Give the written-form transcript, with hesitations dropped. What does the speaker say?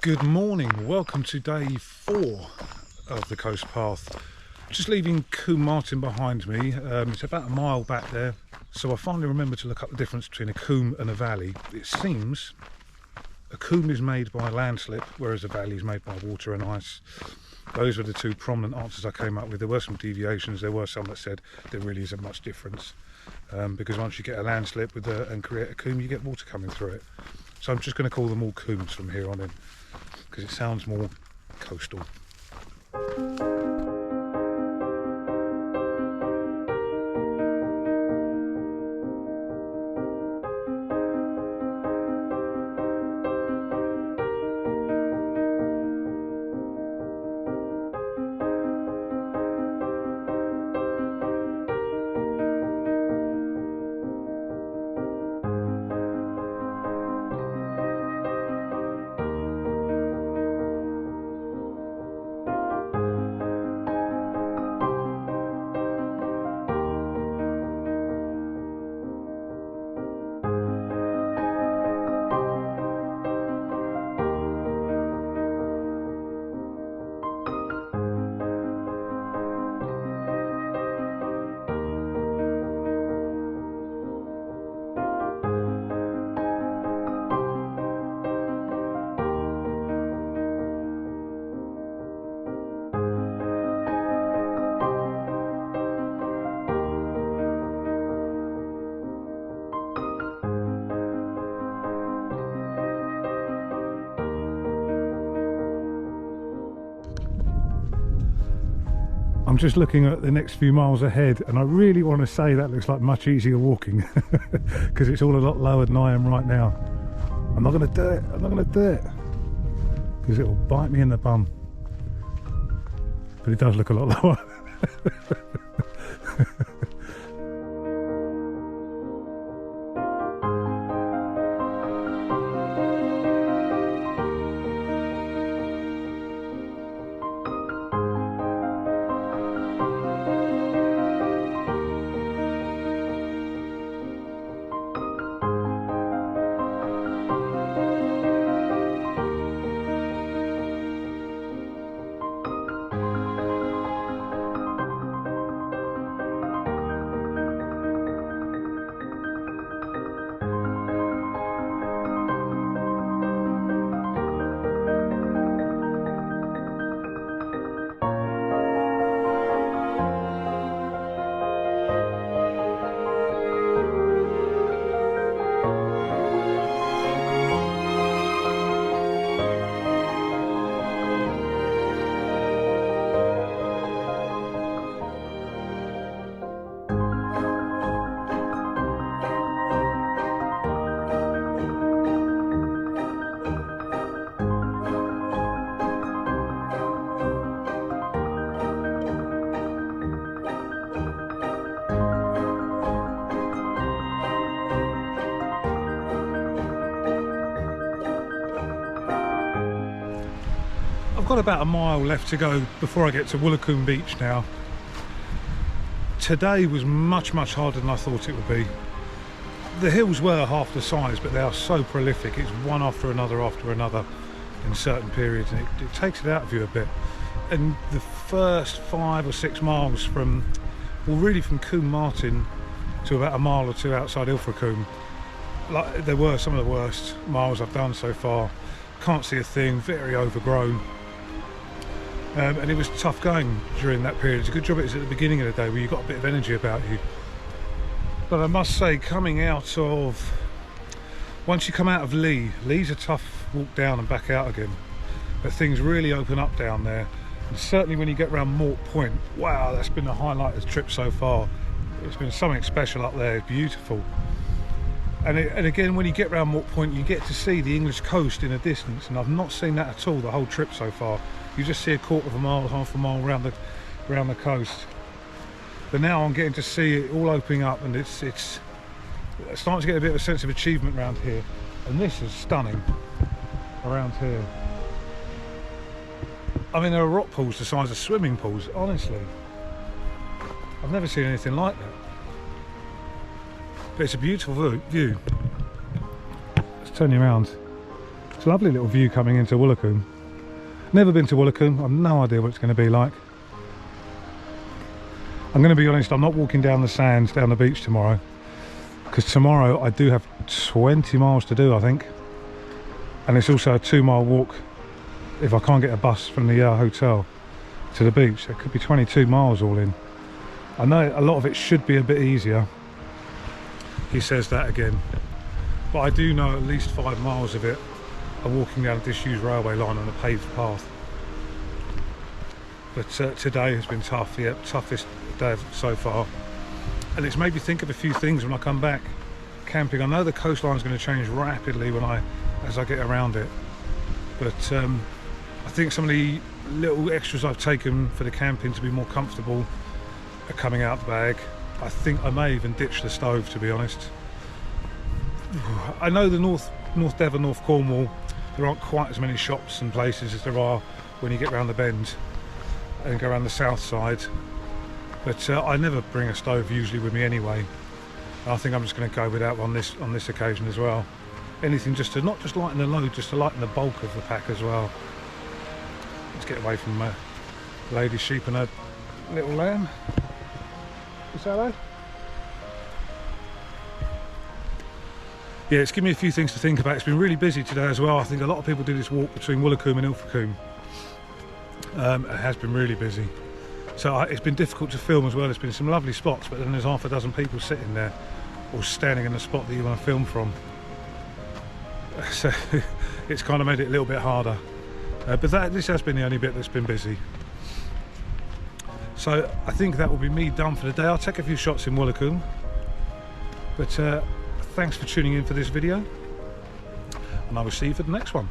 Good morning, welcome to day 4 of the coast path. Just leaving Combe Martin behind me. It's about a mile back there, so I finally remembered to look up the difference between a combe and a valley. It seems a combe is made by landslip, whereas a valley is made by water and ice. Those were the two prominent answers I came up with. There were some deviations, there were some that said there really isn't much difference, because once you get a landslip and create a combe, you get water coming through it. So I'm just going to call them all combes from here on in, because it sounds more coastal. I'm just looking at the next few miles ahead, and I really want to say that looks like much easier walking because it's all a lot lower than I am right now. I'm not going to do it, I'm not going to do it because it will bite me in the bum, but it does look a lot lower. I've got about a mile left to go before I get to Woolacombe beach now. Today was much harder than I thought it would be. The hills were half the size, but they are so prolific. It's one after another in certain periods, and it takes it out of you a bit. And the first 5 or 6 miles from Combe Martin to about a mile or two outside Ilfracombe, like, they were some of the worst miles I've done so far. Can't see a thing, very overgrown. And it was tough going during that period. It's a good job it was at the beginning of the day where you got a bit of energy about you. But I must say, once you come out of Lee's a tough walk down and back out again. But things really open up down there. And certainly when you get around Mort Point, wow, that's been the highlight of the trip so far. It's been something special up there, it's beautiful. And again, when you get around Mort Point, you get to see the English coast in the distance, and I've not seen that at all the whole trip so far. You just see a quarter of a mile, half a mile around the coast. But now I'm getting to see it all opening up, and it's starting to get a bit of a sense of achievement around here. And this is stunning around here. I mean, there are rock pools the size of swimming pools, honestly. I've never seen anything like that. But it's a beautiful view. Let's turn you around. It's a lovely little view coming into Woolacombe. Never been to Woolacombe, I've no idea what it's going to be like. I'm going to be honest, I'm not walking down the sands down the beach tomorrow, because tomorrow I do have 20 miles to do, I think, and it's also a 2-mile walk if I can't get a bus from the hotel to the beach. It could be 22 miles all in. I know a lot of it should be a bit easier. He says that again, but I do know at least 5 miles of it are walking down a disused railway line on a paved path. But today has been tough, yeah, toughest day so far, and it's made me think of a few things when I come back camping. I know the coastline is going to change rapidly as I get around it, but I think some of the little extras I've taken for the camping to be more comfortable are coming out the bag. I think I may even ditch the stove, to be honest. I know the North Devon, North Cornwall, there aren't quite as many shops and places as there are when you get around the bend and go around the south side, but I never bring a stove usually with me anyway. I think I'm just going to go without on this occasion as well. Anything just to not just lighten the load, just to lighten the bulk of the pack as well. Let's get away from lady sheep and her little lamb. Is that hello? Yeah, it's given me a few things to think about. It's been really busy today as well. I think a lot of people do this walk between Woolacombe and Ilfracombe. It has been really busy, so it's been difficult to film as well. There's been some lovely spots, but then there's half a dozen people sitting there or standing in the spot that you want to film from, so it's kind of made it a little bit harder, but this has been the only bit that's been busy. So I think that will be me done for the day. I'll take a few shots in Woolacombe, but thanks for tuning in for this video, and I will see you for the next one.